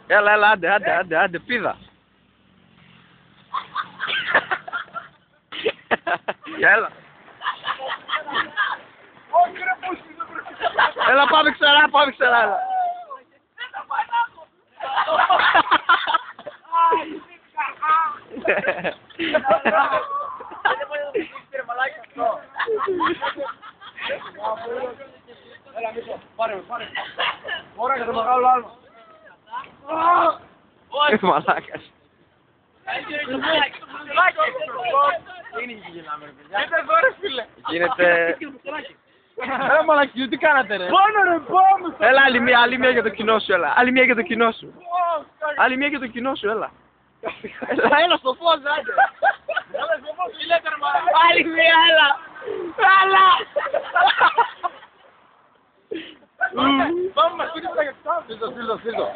Έλα, άντε, πίδα. Έλα. Έλα, πάμε ξανά, έλα. Πάρε. Ωραία και το μεγάλο άλμα. Μαλάκας. Γίνεται... Έλα μαλακιού, τι κάνατε ρε. Πόνο ρε, πόνο. Έλα, άλλη μία για το κοινό σου, έλα. Άλλη μία για το κοινό σου. Έλα. Έλα στο φως, άντε. Έλα στο φως, ηλέκτρα μαλακιά. Άλλη μία, έλα. Πάμε μας, στείλ το.